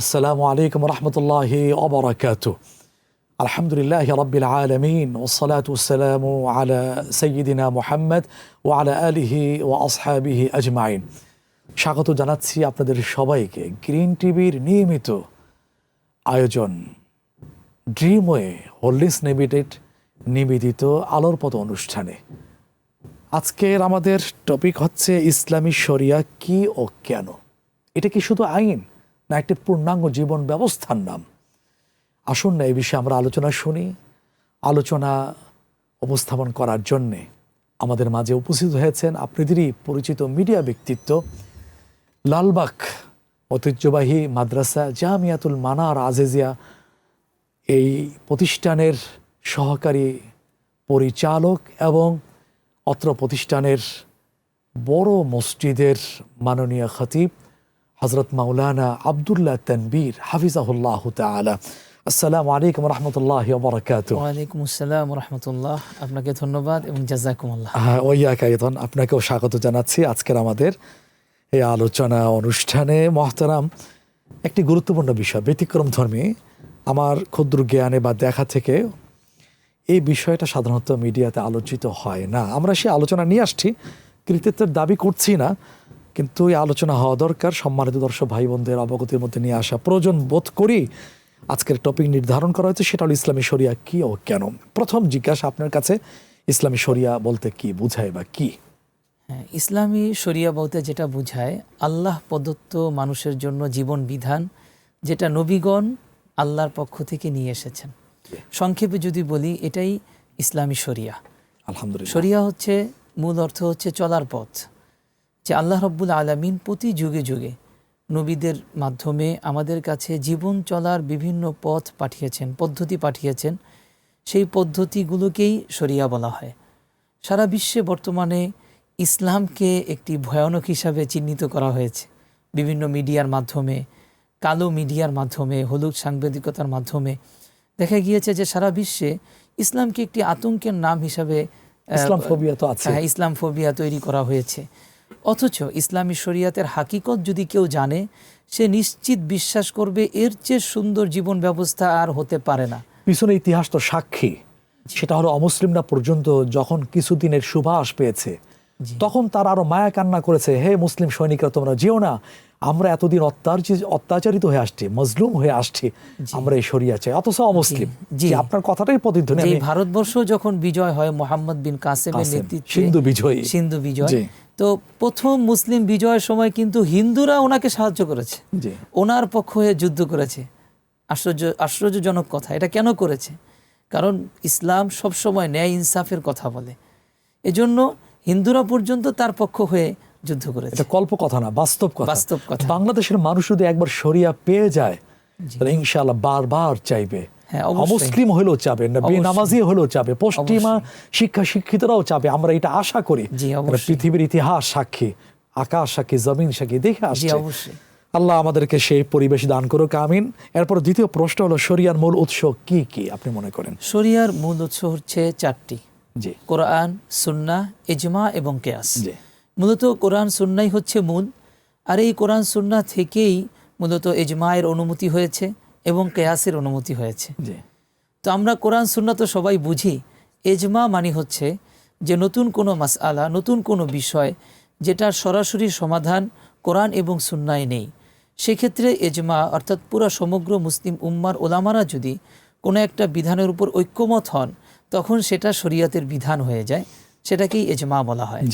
আসসালামু আলাইকুম রহমতুল্লাহি ওয়া আলহামদুলিল্লাহ রাব্বিল আলামিন ওয়াসসালাতু ওয়াসসালামু আলা সাইয়্যিদিনা মুহাম্মদ ওয়া আলা আলিহি ওয়া আসহাবিহি আজমাইন। স্বাগত জানাচ্ছি আপনাদের সবাইকে গ্রিন টিভির নিয়মিত আয়োজন ড্রিমওয়ে হোল্ডিংস লিমিটেড নিবেদিত আলোর পথ অনুষ্ঠানে। আজকের আমাদের টপিক হচ্ছে ইসলামী শরিয়া কি ও কেন। এটা কি শুধু আইন না একটি পূর্ণাঙ্গ জীবন ব্যবস্থার নাম? আসুন না এই বিষয়ে আমরা আলোচনা শুনি। আলোচনা উপস্থাপন করার জন্যে আমাদের মাঝে উপস্থিত হয়েছেন আপনাদেরই পরিচিত মিডিয়া ব্যক্তিত্ব, লালবাগ ঐতিহ্যবাহী মাদ্রাসা জামিয়াতুল মানার আজিজিয়া এই প্রতিষ্ঠানের সহকারী পরিচালক এবং অত্র প্রতিষ্ঠানের বড় মসজিদের মাননীয় খতিব হযরত মাওলানা আব্দুল্লাহ তানবীর হাফিজাহুল্লাহ তাআলা। আসসালামু আলাইকুম রহমতুল্লাহি ওয়া বারাকাতুহু। ওয়া আলাইকুম আসসালাম ওয়া রাহমাতুল্লাহ। আপনাকে ধন্যবাদ এবং জাযাকুমুল্লাহ। ওয়া ইয়াকা আইদান, আপনাকেও স্বাগত জানাচ্ছি আজকের আমাদের এই আলোচনা অনুষ্ঠানে। মহতারাম, একটি গুরুত্বপূর্ণ বিষয়, ব্যতিক্রম ধর্মী আমার ক্ষুদ্র জ্ঞানে বা দেখা থেকে এই বিষয়টা সাধারণত মিডিয়াতে আলোচিত হয় না। আমরা সেই আলোচনা নিয়ে আসছি, কৃতিত্বের দাবি করছি না, কিন্তু এই আলোচনা হওয়া দরকার। সম্মানিত দর্শক ভাই বোনদের অবগতির মধ্যে নিয়ে আসা প্রয়োজন বোধ করি আজকের টপিক নির্ধারণ করা হয়েছে, সেটা হলো ইসলামী শরিয়া কি ও কেন। প্রথম জিজ্ঞাসা আপনার কাছে, ইসলামী শরিয়া বলতে কি বোঝায় বা কি? হ্যাঁ, ইসলামী শরিয়া বলতে যেটা বোঝায় আল্লাহ প্রদত্ত মানুষের জন্য জীবন বিধান, যেটা নবীগণ আল্লাহর পক্ষ থেকে নিয়ে এসেছেন। সংক্ষেপে যদি বলি, এটাই ইসলামী শরিয়া। আলহামদুলিল্লাহ। শরিয়া হচ্ছে মূল অর্থ হচ্ছে চলার পথ, যে আল্লাহ রব্বুল আলামিন প্রতি যুগে যুগে নবীদের মাধ্যমে আমাদের কাছে জীবন চলার বিভিন্ন পথ পাঠিয়েছেন, পদ্ধতি পাঠিয়েছেন। সেই পদ্ধতিগুলোকেই শরিয়া বলা হয়। সারা বিশ্বে বর্তমানে ইসলামকে একটি ভয়ানক হিসাবে চিহ্নিত করা হয়েছে বিভিন্ন মিডিয়ার মাধ্যমে, কালো মিডিয়ার মাধ্যমে, হলুদ সাংবাদিকতার মাধ্যমে। দেখা গিয়েছে যে সারা বিশ্বে ইসলামকে একটি আতঙ্কের নাম হিসাবে ইসলামফোবিয়া তো আছে। ইসলামফোবিয়া তৈরি করা হয়েছে। অথচ ইসলামী শরিয়াতের হাকিকত যদি কেউ জানে, সে নিশ্চিত বিশ্বাস করবে এর চেয়ে সুন্দর জীবন ব্যবস্থা আর হতে পারে না। পিছনে ইতিহাস তো সাক্ষী। সেটা হলো অমুসলিমরা পর্যন্ত যখন কিছুদিনের সুবাস পেয়েছে, তখন তারা আরো মায়া কান্না করেছে, হে মুসলিম সৈনিকরা তোমরা যেও না, আমরা এতদিন অত্যাচারিত হয়ে আসছি, মজলুম হয়ে আসছি, আমরা এই শরিয়া চাই। অথচ অমুসলিম। আপনার কথাটাই প্রতিধ্বনি। ভারতবর্ষ যখন বিজয় হয় মোহাম্মদ বিন কাসেমের নেতৃত্বে, সিন্ধু বিজয়, তো প্রথম মুসলিম বিজয়ের সময় কিন্তু হিন্দুরা ওনাকে সাহায্য করেছে, ওনার পক্ষ হয়ে যুদ্ধ করেছে। আশ্চর্যজনক কথা। এটা কেন করেছে? কারণ ইসলাম সবসময় ন্যায় ইনসাফের কথা বলে, এজন্য হিন্দুরা পর্যন্ত তার পক্ষ হয়ে যুদ্ধ করেছে। এটা কল্প কথা না, বাস্তব কথা। বাস্তব কথা। বাংলাদেশের মানুষ যদি একবার শরিয়া পেয়ে যায়, তাহলে ইনশাআল্লাহ বারবার চাইবে। অমুসলিম হলেও চাবে, বেনামাজি হলেও চাবে, পশ্চিমা শিক্ষিতরাও চাবে। আমরা এটা আশা করি। পৃথিবীর ইতিহাস সাক্ষী, আকাশ সাক্ষী, জমিন সাক্ষী, দেখে আসছে। আল্লাহ আমাদেরকে সেই পরিবেশ দান করুক, আমিন। এরপর দ্বিতীয় প্রশ্ন হলো, শরিয়ার মূল উৎস কি কি আপনি মনে করেন? শরিয়ার মূল উৎস হচ্ছে চারটি: কোরআন, সুন্নাহ, ইজমা এবং কিয়াস। মূলত কোরআন সুন্নাহই হচ্ছে মূল, আর এই কোরআন সুন্নাহ থেকেই মূলত ইজমায়ের অনুমতি হয়েছে এবং কিয়াসের অনুমতি হয়েছে। তো আমরা কোরআন সুন্নাহ তো সবাই বুঝি। ইজমা মানে হচ্ছে যে নতুন কোনো মাসআলা, নতুন কোনো বিষয় যেটার সরাসরি সমাধান কোরআন এবং সুন্নায় নেই, সেক্ষেত্রে ইজমা অর্থাৎ পুরো সমগ্র মুসলিম উম্মার ওলামারা যদি কোনো একটা বিধানের উপর ঐক্যমত হন, তখন সেটা শরিয়াতের বিধান হয়ে যায়, সেটাকেই ইজমা বলা হয়।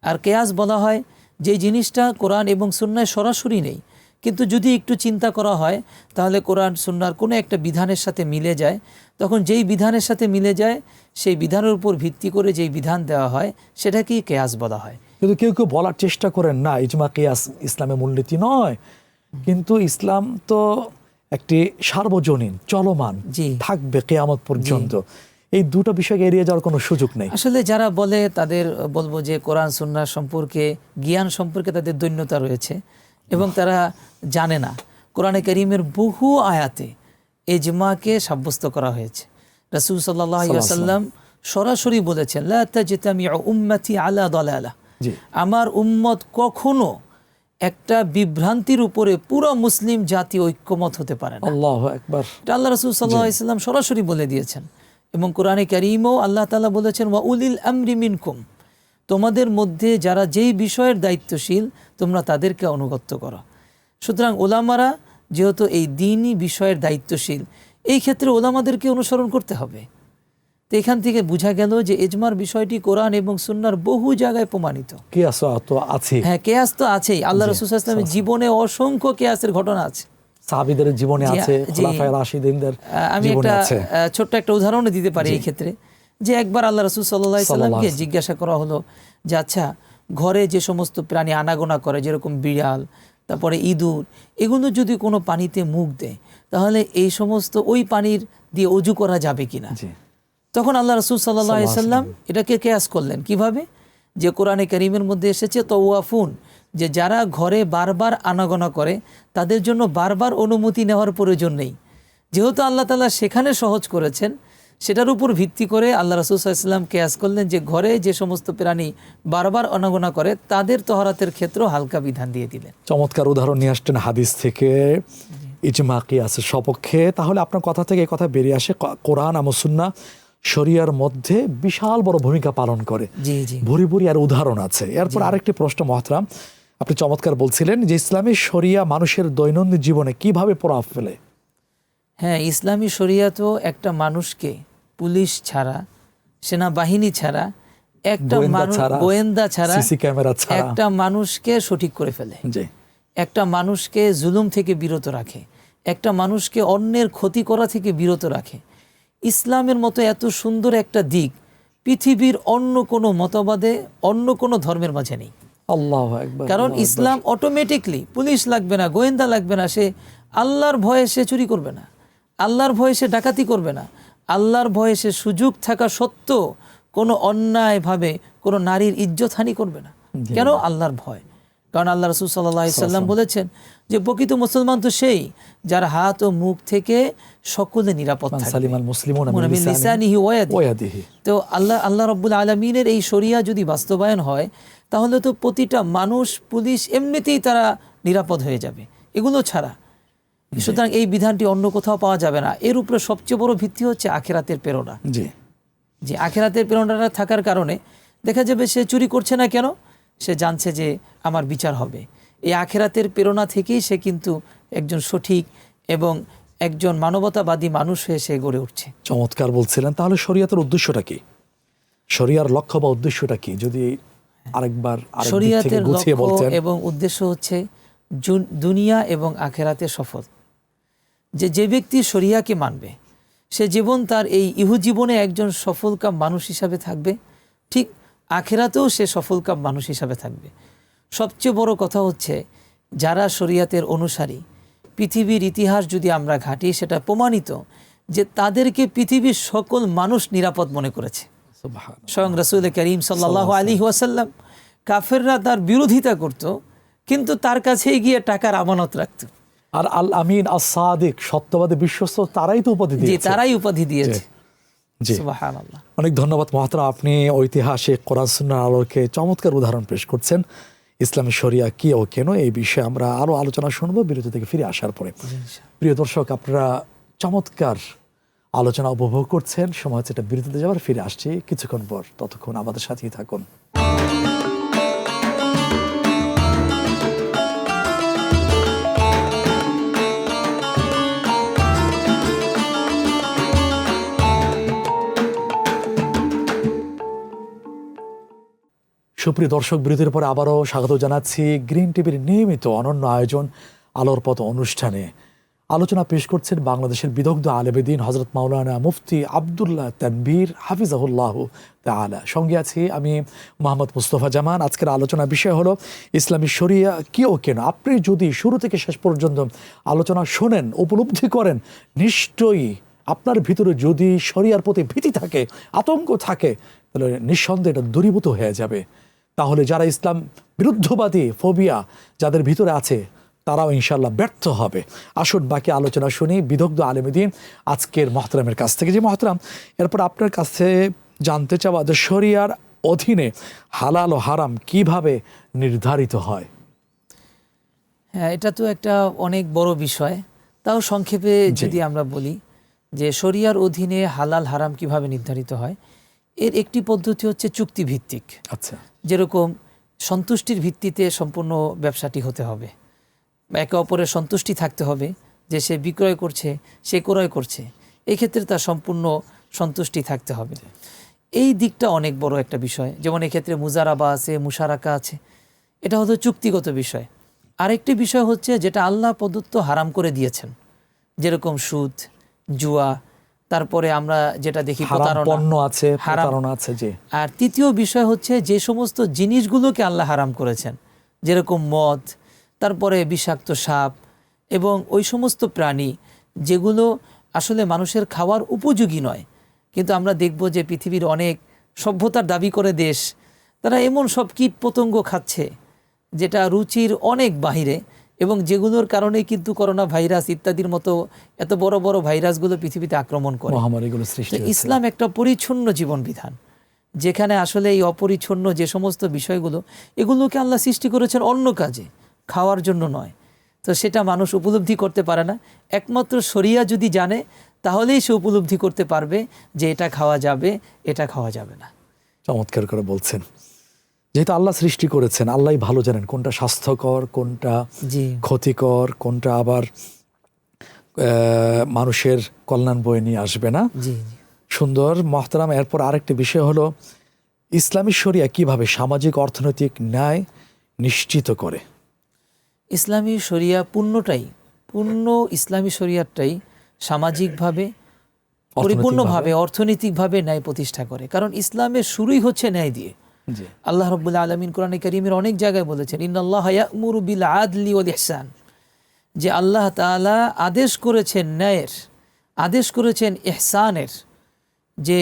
আর কিয়াস বলা হয় যে জিনিসটা কোরআন এবং সুন্নায় সরাসরি নেই, কিন্তু যদি একটু চিন্তা করা হয় তাহলে কোরআন সুন্নাহর কোনো একটা বিধানের সাথে মিলে যায়, তখন যেই বিধানের সাথে মিলে যায় সেই বিধানের উপর ভিত্তি করে যেই বিধান দেওয়া হয় সেটাকেই কিয়াস বলা হয়। কিন্তু কেউ কেউ বলার চেষ্টা করেন না ইজমা কিয়াস ইসলামের মূলনীতি নয়, কিন্তু ইসলাম তো একটি সার্বজনীন, চলমান, থাকবে কিয়ামত পর্যন্ত। এই দুটো বিষয়কে এড়িয়ে যাওয়ার কোনো সুযোগ নেই। আসলে যারা বলে তাদের বলবো যে কোরআন সুন্নাহ সম্পর্কে, জ্ঞান সম্পর্কে তাদের দৈন্যতা রয়েছে এবং তারা জানে না কোরআনে কারীমের বহু আয়াতে ইজমাকে সাব্যস্ত করা হয়েছে। রাসূল সাল্লাল্লাহু আলাইহি ওয়াসাল্লাম সরাসরি বলেছেন, লা তাজতামিউ উম্মতি আলা দালালাহ, আমার উম্মত কখনো একটা বিভ্রান্তির উপরে পুরো মুসলিম জাতি ঐক্যমত হতে পারে না। আল্লাহু আকবার। এটা আল্লাহ রাসূল সাল্লাল্লাহু আলাইহি সাল্লাম সরাসরি বলে দিয়েছেন এবং কোরআনে কারীমও আল্লাহ তাআলা বলেছেন ওয়া উলিল আমরি মিনকুম, তোমাদের মধ্যে যারা যেই বিষয়ের দায়িত্বশীল তোমরা তাদেরকে অনুগত্য করো। সুতরাং ওলামারা যেহেতু এই দ্বীনি বিষয়ের দায়িত্বশীল, এই ক্ষেত্রে ওলামাদেরকে অনুসরণ করতে হবে। তো এখান থেকে বোঝা গেল যে ইজমার বিষয়টি কোরআন এবং সুন্নাহর বহু জায়গায় প্রমাণিত। কিয়াস তো আছে, হ্যাঁ কিয়াস তো আছেই। আল্লাহ রাসূল সাল্লাল্লাহু আলাইহি ওয়াসাল্লামের জীবনে অসংখ্য কিয়াসের ঘটনা আছে, সাহাবীদের জীবনে আছে, খুলাফায়ে রাশিদিনদের আমি জীবনে আছে। ছোট্ট একটা উদাহরণ দিতে পারি এই ক্ষেত্রে, যে একবার আল্লাহ রাসূল সাল্লাল্লাহু আলাইহি সাল্লামকে জিজ্ঞাসা করা হলো যে আচ্ছা ঘরে যে সমস্ত প্রাণী আনাগোনা করে, যেরকম বিড়াল, তারপরে ইঁদুর, এগুলো যদি কোনো পানিতে মুখ দেয় তাহলে এই সমস্ত ওই পানির দিয়ে ওযু করা যাবে কিনা। তখন আল্লাহ রাসূল সাল্লাল্লাহু আলাইহি সাল্লাম এটাকে কিয়াস করলেন কিভাবে, যে কোরআনে কারীমের মধ্যে এসেছে তাওয়াফুন, যে যারা ঘরে বারবার আনাগোনা করে তাদের জন্য বারবার অনুমতি নেওয়ার প্রয়োজন নেই। যেহেতু আল্লাহ তাআলা সেখানে সহজ করেছেন, সেটার উপর ভিত্তি করে আল্লাহ রাসূল সাল্লাল্লাহু আলাইহি সাল্লাম কিয়াস করলেন যে ঘরে যে সমস্ত প্রাণী বারবার আনাগোনা করে তাদের তহরাতের ক্ষেত্রেও হালকা বিধান দিয়ে দিলেন। চমৎকার উদাহরণ নিয়ে আসছেন হাদিস থেকে ইজমা কিয়াসের সপক্ষে। তাহলে আপনার কথা থেকে এই কথা বেরিয়ে আসে কোরআন এবং সুন্নাহ শরিয়ার মধ্যে বিশাল বড় ভূমিকা পালন করে। জি জি, ভুরি ভুরি আর উদাহরণ আছে। এরপর আরেকটি প্রশ্ন মহতরাম, আপনি চমৎকার বলছিলেন যে ইসলামী শরিয়া মানুষের দৈনন্দিন জীবনে কিভাবে প্রভাব ফেলে। হ্যাঁ, ইসলামী শরিয়া তো একটা মানুষকে পুলিশ ছাড়া, সেনাবাহিনী ছাড়া, একটা মানুষ গোয়েন্দা ছাড়া, সিসি ক্যামেরা ছাড়া একটা মানুষকে সঠিক করে ফেলে। জি, একটা মানুষকে জুলুম থেকে বিরত রাখে, একটা মানুষকে অন্যের ক্ষতি করা থেকে বিরত রাখে। ইসলামের মতো এত সুন্দর একটা দিক পৃথিবীর অন্য কোনো মতবাদে, অন্য কোনো ধর্মের মাঝে নেই। আল্লাহু আকবার। কারণ ইসলাম অটোমেটিকলি পুলিশ লাগবে না, গোয়েন্দা লাগবে না, সে আল্লাহর ভয়ে সে চুরি করবে না, আল্লাহর ভয়ে সে ডাকাতি করবে না, আল্লাহর ভয়ে সে সুযোগ থাকা সত্ত্বেও কোনো অন্যায়ভাবে কোনো নারীর ইজ্জতহানি করবে না। কেন? আল্লাহর ভয়। কারণ আল্লাহ রাসূল সাল্লাল্লাহু আলাইহি সাল্লাম বলেছেন যে প্রকৃত মুসলমান তো সেই যার হাত ও মুখ থেকে সকলে নিরাপদ থাকবে। তো আল্লাহ রাব্বুল আলামিনের এই শরিয়া যদি বাস্তবায়ন হয় তাহলে তো প্রতিটা মানুষ, পুলিশ এমনিতেই তারা নিরাপদ হয়ে যাবে এগুলো ছাড়া। সুতরাং এই বিধানটি অন্য কোথাও পাওয়া যাবে না। এর উপরে সবচেয়ে বড় ভিত্তি হচ্ছে আখিরাতের প্রেরণা। যে আখিরাতের প্রেরণাটা থাকার কারণে দেখা যাবে সে চুরি করছে না কেন, সে জানছে যে আমার বিচার হবে। এই আখিরাতের প্রেরণা থেকেই সে কিন্তু একজন সঠিক এবং একজন মানবতাবাদী মানুষ হয়ে সে গড়ে উঠছে। চমৎকার বলছিলেন। তাহলে শরিয়াতের উদ্দেশ্যটা কি, শরিয়ার লক্ষ্য বা উদ্দেশ্যটা কি, যদি আরেকবার শরিয়াতের লক্ষ্য এবং উদ্দেশ্য হচ্ছে দুনিয়া এবং আখিরাতে সফল। যে ব্যক্তি শরিয়াকে মানবে সে জীবন তার এই ইহু জীবনে একজন সফলকাম মানুষ হিসাবে থাকবে, ঠিক আখিরাতেও সে সফলকাম মানুষ হিসাবে থাকবে। সবচেয়ে বড় কথা হচ্ছে যারা শরিয়াতের অনুসারী, পৃথিবীর ইতিহাস যদি আমরা ঘাঁটি সেটা প্রমাণিত যে তাদেরকে পৃথিবীর সকল মানুষ নিরাপদ মনে করেছে। স্বয়ং রাসূল করিম সাল্লাল্লাহু আলাইহি ওয়াসাল্লাম, কাফেররা তার বিরোধিতা করত কিন্তু তার কাছে গিয়ে টাকার আমানত রাখত। আর আল আমিন আস-সাদিক, সত্যবাদী বিশ্বস্ত, তারাই তো উপাধি দিয়েছে। জি, তারাই উপাধি দিয়েছে। জি, সুবহানাল্লাহ। অনেক ধন্যবাদ মহতরম, আপনি ঐতিহাসিক কোরআন সুন্নাহর আলোকে চমৎকার উদাহরণ পেশ করছেন। ইসলামী শরিয়া কি ও কেন, এই বিষয়ে আমরা আরো আলোচনা শুনবো বিরতি থেকে ফিরে আসার পরে। প্রিয় দর্শক, আপনারা চমৎকার আলোচনা উপভোগ করছেন। সময় হচ্ছে এটা বিরতিতে যাবার, ফিরে আসছি কিছুক্ষণ পর। ততক্ষণ আমাদের সাথেই থাকুন। সুপ্রিয় দর্শক, বিরতির পরে আবারও স্বাগত জানাচ্ছি গ্রিন টিভির নিয়মিত অনন্য আয়োজন আলোর পথ অনুষ্ঠানে। আলোচনা পেশ করছেন বাংলাদেশের বিদগ্ধ আলেমেদিন হযরত মাওলানা মুফতি আব্দুল্লাহ তানভীর হাফিজাহুল্লাহ তাআলা। সঙ্গে আছি আমি মোহাম্মদ মুস্তফা জামান। আজকের আলোচনার বিষয় হলো ইসলামী শরিয়া কি ও কেন। আপনি যদি শুরু থেকে শেষ পর্যন্ত আলোচনা শোনেন, উপলব্ধি করেন, নিশ্চয়ই আপনার ভিতরে যদি শরিয়ার প্রতি ভীতি থাকে, আতঙ্ক থাকে, তাহলে নিঃসন্দেহে এটা দূরীভূত হয়ে যাবে। তাহলে যারা ইসলাম বিরুদ্ধবাদী ফোবিয়া যাদের ভিতরে আছে তারাও ইনশাল্লাহ ব্যর্থ হবে। আসুন বাকি আলোচনা শুনি বিদগ্ধ আলেমেদিন আজকের মহতরামের কাছ থেকে। যে মহতরাম, এরপর আপনার কাছে জানতে চাওয়া যে শরিয়ার অধীনে হালাল ও হারাম কিভাবে নির্ধারিত হয়। হ্যাঁ, এটা তো একটা অনেক বড় বিষয়। তাও সংক্ষেপে যদি আমরা বলি যে শরিয়ার অধীনে হালাল হারাম কিভাবে নির্ধারিত হয়, এর একটি পদ্ধতি হচ্ছে চুক্তিভিত্তিক। আচ্ছা, যেরকম সন্তুষ্টির ভিত্তিতে সম্পূর্ণ ব্যবসাটি হতে হবে, একে অপরের সন্তুষ্টি থাকতে হবে, যে সে বিক্রয় করছে সে ক্রয় করছে, এই ক্ষেত্রে তার সম্পূর্ণ সন্তুষ্টি থাকতে হবে। এই দিকটা অনেক বড় একটা বিষয়। যেমন এক্ষেত্রে মুজারাবা আছে, মুশারাকা আছে, এটা হলো চুক্তিগত বিষয়। আরেকটি বিষয় হচ্ছে যেটা আল্লাহ প্রদত্ত হারাম করে দিয়েছেন, যেরকম সুদ, জুয়া, তারপরে আমরা যেটা দেখি পণ্য আছে, প্রতারণা আছে। জি। আর তৃতীয় বিষয় হচ্ছে যে সমস্ত জিনিসগুলোকে আল্লাহ হারাম করেছেন, যেরকম মদ, তারপরে বিষাক্ত সাপ এবং ওই সমস্ত প্রাণী যেগুলো আসলে মানুষের খাওয়ার উপযোগী নয়। কিন্তু আমরা দেখব যে পৃথিবীর অনেক সভ্যতার দাবি করে দেশ, তারা এমন সব কীট পতঙ্গ খাচ্ছে যেটা রুচির অনেক বাহিরে, এবং যেগুলোর কারণে কিন্তু করোনা ভাইরাস ইত্যাদির মতো এত বড় বড় ভাইরাসগুলো পৃথিবীতে আক্রমণ করে, মহামারীগুলো সৃষ্টি হচ্ছে। ইসলাম একটা পরিচ্ছন্ন জীবন বিধান, যেখানে আসলে এই অপরিচ্ছন্ন যে সমস্ত বিষয়গুলো, এগুলোকে আল্লাহ সৃষ্টি করেছেন অন্য কাজে, খাওয়ার জন্য নয়। তো সেটা মানুষ উপলব্ধি করতে পারে না। একমাত্র শরিয়া যদি জানে তাহলেই সে উপলব্ধি করতে পারবে যে এটা খাওয়া যাবে, এটা খাওয়া যাবে না। চমৎকার করে বলছেন। যেহেতু আল্লাহ সৃষ্টি করেছেন, আল্লাহই ভালো জানেন কোনটা স্বাস্থ্যকর, কোনটা ক্ষতিকর, কোনটা আবার মানুষের কল্যাণ বয়ে নিয়ে আসবে না। সুন্দর মহতারাম। এরপর আরেকটি বিষয় হলো ইসলামী শরিয়া কিভাবে সামাজিক অর্থনৈতিক ন্যায় নিশ্চিত করে। ইসলামী শরিয়া পূর্ণ ইসলামী শরিয়াটাই সামাজিকভাবে, পরিপূর্ণভাবে, অর্থনৈতিকভাবে ন্যায় প্রতিষ্ঠা করে। কারণ ইসলামের শুরুই হচ্ছে ন্যায় দিয়ে। আল্লাহ রাব্বুল আলামিন কোরআনে কারীমের অনেক জায়গায় বলেছেন, ইন্নাল্লাহা ইয়া'মুরু বিল আদলি ওয়াল ইহসান, যে আল্লাহ তাআলা আদেশ করেছেন ন্যায়ের, আদেশ করেছেন ইহসানের, যে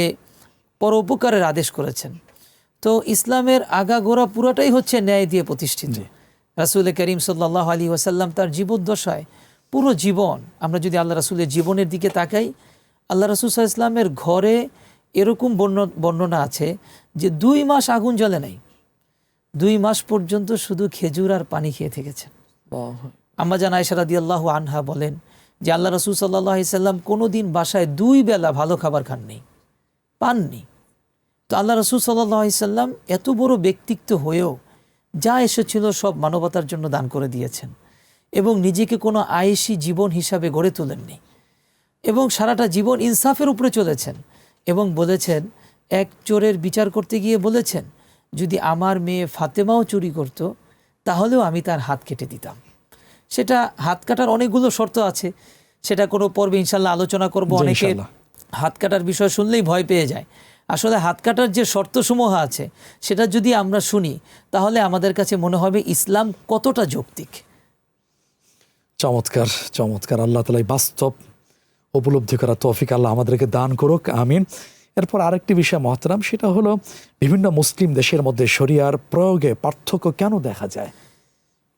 পরোপকারের আদেশ করেছেন। তো ইসলামের আগাগোড়া পুরাটাই হচ্ছে ন্যায় দিয়ে প্রতিষ্ঠিত। রাসূল করিম সাল্লাল্লাহু আলাইহি ওয়াসাল্লাম তার জীবদ্দশায় পুরো জীবন, আমরা যদি আল্লাহ রাসূলের জীবনের দিকে তাকাই, আল্লাহ রাসূল সাল্লাল্লাহু আলাইহি ওয়াসাল্লামের ঘরে এরকম বর্ণনা আছে যে 2 মাস আগুন জ্বলে নাই, 2 মাস পর্যন্ত শুধু খেজুর আর পানি খেয়ে থেকেছেন। আম্মা জান আয়েশা রাদিয়াল্লাহু আনহা বলেন যে আল্লাহ রাসূল সাল্লাল্লাহু আলাইহি ওয়াসাল্লাম কোনোদিন বাসায় 2 বেলা ভালো খাবার পাননি। তো আল্লাহ রাসূল সাল্লাল্লাহু আলাইহি ওয়াসাল্লাম এত বড় ব্যক্তিত্ব হয়েও যা এসেছিল সব মানবতার জন্য দান করে দিয়েছেন, এবং নিজেকে কোনো আয়েশি জীবন হিসাবে গড়ে তোলেননি, এবং সারাটা জীবন ইনসাফের উপরে চলেছেন। এবং বলেছেন, এক চোরের বিচার করতে গিয়ে বলেছেন, যদি আমার মেয়ে ফাতেমাও চুরি করত তাহলেও আমি তার হাত কেটে দিতাম। সেটা হাত কাটার অনেকগুলো শর্ত আছে, সেটা কোনো পর্বে ইনশাল্লাহ আলোচনা করব। অনেকে হাত কাটার বিষয় শুনলেই ভয় পেয়ে যায়। আসলে হাত কাটার যে শর্তসমূহ আছে সেটা যদি আমরা শুনি তাহলে আমাদের কাছে মনে হবে ইসলাম কতটা যৌক্তিক। চমৎকার চমৎকার। আল্লাহ তাআলা বাস্তব উপলব্ধি করা তৌফিক আল্লাহ আমাদেরকে দান করুক, আমিন। এরপর আরেকটি বিষয় মহতারাম, সেটা হলো বিভিন্ন মুসলিম দেশের মধ্যে শরিয়ার প্রয়োগে পার্থক্য কেন দেখা যায়?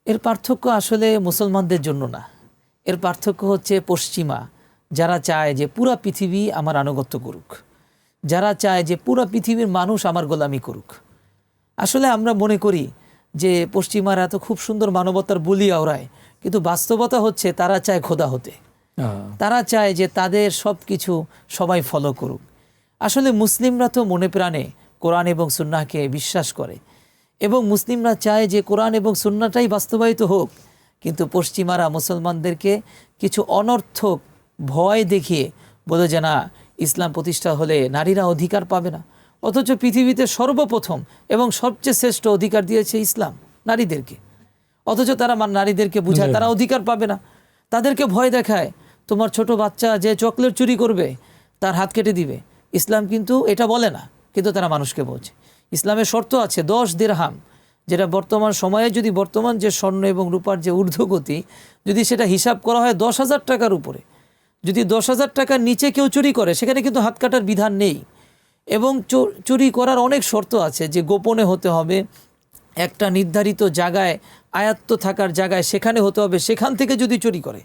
এর পার্থক্য আসলে মুসলমানদের জন্য না, এর পার্থক্য হচ্ছে পশ্চিমা যারা চায় যে পুরা পৃথিবী আমার আনুগত্য করুক, যারা চায় যে পুরা পৃথিবীর মানুষ আমার গোলামি করুক। আসলে আমরা মনে করি যে পশ্চিমারা এত খুব সুন্দর মানবতার বুলি আওড়ায়, কিন্তু বাস্তবতা হচ্ছে তারা চায় খোদা হতে, তারা চায় যে তাদের সব কিছু সবাই ফলো করুক। আসলে মুসলিমরা তো মনে প্রাণে কোরআন এবং সুন্নাহকে বিশ্বাস করে, এবং মুসলিমরা চায় যে কোরআন এবং সুন্নাহটাই বাস্তবায়িত হোক, কিন্তু পশ্চিমারা মুসলমানদেরকে কিছু অনর্থক ভয় দেখিয়ে বলে যে না, ইসলাম প্রতিষ্ঠা হলে নারীরা অধিকার পাবে না। অথচ পৃথিবীতে সর্বপ্রথম এবং সবচেয়ে শ্রেষ্ঠ অধিকার দিয়েছে ইসলাম নারীদেরকে, অথচ তারা নারীদেরকে বুঝায় তারা অধিকার পাবে না, তাদেরকে ভয় দেখায়। তোমার ছোট বাচ্চা যে চকলেট চুরি করবে তার হাত কেটে দিবে। ইসলাম কিন্তু এটা বলে না, কিন্তু তারা মানুষকে বোঝে। ইসলামের শর্ত আছে 10 দিরহাম, যেটা বর্তমান সময়ে যদি বর্তমান যে স্বর্ণ এবং রূপার যে ঊর্ধ্বগতি, যদি সেটা হিসাব করা হয় 10,000 টাকার উপরে, যদি 10,000 টাকার নিচে কেউ চুরি করে সেখানে কিন্তু হাত কাটার বিধান নেই। এবং চুরি করার অনেক শর্ত আছে, যে গোপনে হতে হবে, একটা নির্ধারিত জায়গায় আয়াত্ত থাকার জায়গায় সেখানে হতে হবে। সেখান থেকে যদি চুরি করে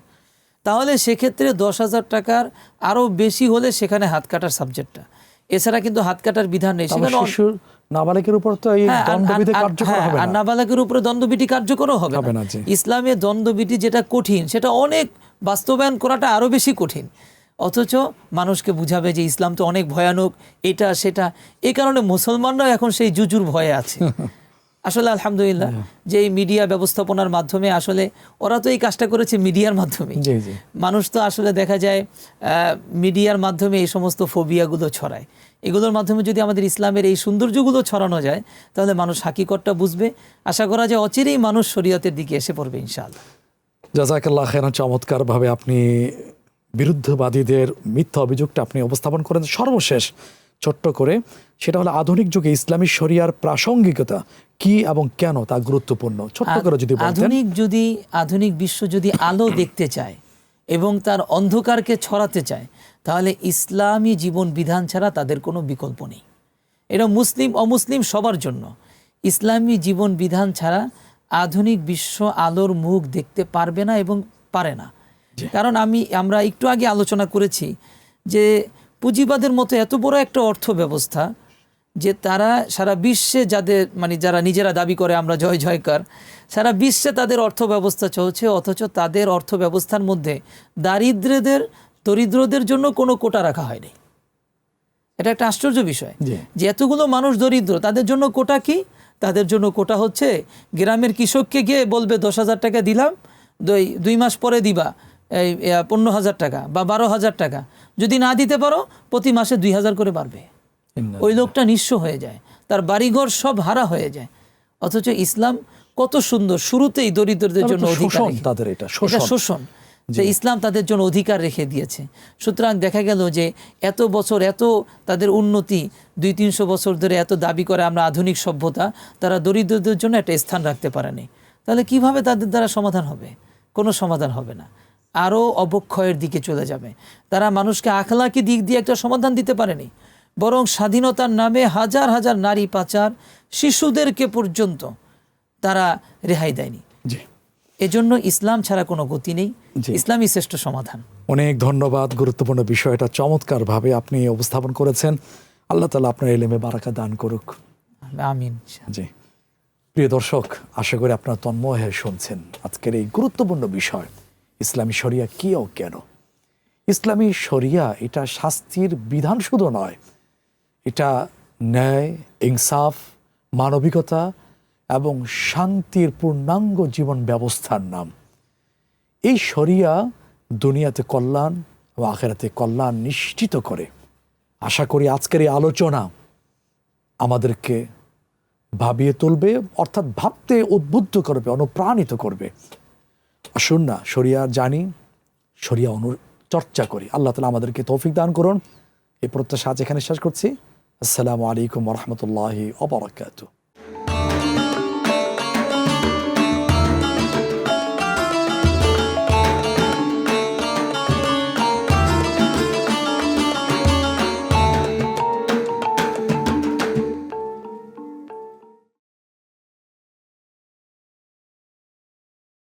তাহলে সেক্ষেত্রে 10,000 টাকার আরও বেশি হলে সেখানে হাত কাটার সাবজেক্টটা, এছাড়া কিন্তু হাত কাটার বিধান নেই। সেখানে নাবালিকের উপর তো এই দণ্ডবিধি কার্যকর হবে না। আর নাবালিকের উপরে দণ্ডবিধি কার্যকরও হবে না। ইসলামে দণ্ডবিধি যেটা কঠিন সেটা অনেক বাস্তবায়ন করাটা আরো বেশি কঠিন, অথচ মানুষকে বুঝাবে যে ইসলাম তো অনেক ভয়ানক, এটা সেটা। এই কারণে মুসলমানরাও এখন সেই জুজুর ভয়ে আছে। আসলে আলহামদুলিল্লাহ যে এই মিডিয়া ব্যবস্থাপনার মাধ্যমে আসলে ওরা তো এই কাজটা করেছে মিডিয়ার মাধ্যমে। মানুষ তো আসলে দেখা যায় মিডিয়ার মাধ্যমে এই সমস্ত ফোবিয়াগুলো ছড়ায়। এগুলোর মাধ্যমে যদি আমাদের ইসলামের এই সৌন্দর্যগুলো ছড়ানো যায় তাহলে মানুষ হাকিকতটা বুঝবে। আশা করা যায় অচিরেই মানুষ শরীয়তের দিকে এসে পড়বে ইনশাআল্লাহ। জাযাকাল্লাহ খাইরান, চমৎকারভাবে আপনি বিরুদ্ধবাদীদের মিথ্যা অভিযোগটা আপনি উপস্থাপন করেন। সর্বশেষ ছোট্ট করে, সেটা হলো আধুনিক যুগে ইসলামী শরিয়ার প্রাসঙ্গিকতা কি এবং কেন তা গুরুত্বপূর্ণ, ছোট্ট করে যদি বলতেন। আধুনিক বিশ্ব যদি আলো দেখতে চায় এবং তার অন্ধকারকে ছড়াতে চায় তাহলে ইসলামী জীবন বিধান ছাড়া তাদের কোনো বিকল্প নেই। এটা মুসলিম অমুসলিম সবার জন্য। ইসলামী জীবন বিধান ছাড়া আধুনিক বিশ্ব আলোর মুখ দেখতে পারবে না এবং পারে না। কারণ আমরা একটু আগে আলোচনা করেছি যে পুঁজিবাদের মতো এত বড় একটা অর্থ ব্যবস্থা যে তারা সারা বিশ্বে যারা নিজেরা দাবি করে আমরা জয় জয়কার, সারা বিশ্বে তাদের অর্থ ব্যবস্থা চলছে, অথচ তাদের অর্থ ব্যবস্থার মধ্যে দরিদ্রদের জন্য কোনো কোটা রাখা হয়নি। এটা একটা আশ্চর্য বিষয় যে এতগুলো মানুষ দরিদ্র, তাদের জন্য কোটা কি? তাদের জন্য কোটা হচ্ছে গ্রামের কৃষককে গিয়ে বলবে 10,000 টাকা দিলাম, 2 মাস পরে দিবা 15,000 টাকা বা 12,000 টাকা, যদি না দিতে পারো প্রতি মাসে 2,000 করে বাড়বে। ওই লোকটা নিঃস্ব হয়ে যায়, তার বাড়িঘর সব হারা হয়ে যায়। অথচ ইসলাম কত সুন্দর, শুরুতেই দরিদ্রদের জন্য অধিকার, এটা শোষণ, যে ইসলাম তাদের জন্য অধিকার রেখে দিয়েছে। সুতরাং দেখা গেল যে এত বছর এত তাদের উন্নতি, 200-300 বছর ধরে এত দাবি করে আমরা আধুনিক সভ্যতা, তারা দরিদ্রদের জন্য একটা স্থান রাখতে পারেনি। তাহলে কিভাবে তাদের দ্বারা সমাধান হবে? কোনো সমাধান হবে না, আরও অবক্ষয়ের দিকে চলে যাবে। তারা মানুষকে আখলাকি দিক দিয়ে একটা সমাধান দিতে পারেনি, বরং স্বাধীনতার নামে হাজার হাজার নারী পাচার, শিশুদেরকে পর্যন্ত তারা রেহাই দেয়নি। এজন্য ইসলাম ছাড়া কোনো গতি নেই, ইসলামই শ্রেষ্ঠ সমাধান। অনেক ধন্যবাদ, গুরুত্বপূর্ণ বিষয়টা চমৎকারভাবে আপনি উপস্থাপন করেছেন। আল্লাহ তাআলা আপনার ইলমে বারাকা দান করুক, আমিন। জি প্রিয় দর্শক, আশা করি আপনারা তন্ময় হয়ে শুনছেন আজকের এই গুরুত্বপূর্ণ বিষয়, ইসলামী শরিয়া কি ও কেন। ইসলামী শরিয়া এটা শাস্তির বিধান শুধু নয়, এটা ন্যায়, ইনসাফ, মানবিকতা এবং শান্তির পূর্ণাঙ্গ জীবন ব্যবস্থার নাম। এই শরিয়া দুনিয়াতে কল্যাণ ও আখিরাতে কল্যাণ নিশ্চিত করে। আশা করি আজকের এই আলোচনা আমাদেরকে ভাবিয়ে তুলবে, অর্থাৎ ভাবতে উদ্বুদ্ধ করবে, অনুপ্রাণিত করবে। আসুন না শরিয়া জানি, শরিয়া চর্চা করি। আল্লাহ তাআলা আমাদেরকে তৌফিক দান করুন। এই প্রত্যাশা আজ এখানে শেষ করছি। আসসালামু আলাইকুম ওয়া রাহমাতুল্লাহি ওয়া বারাকাতুহু।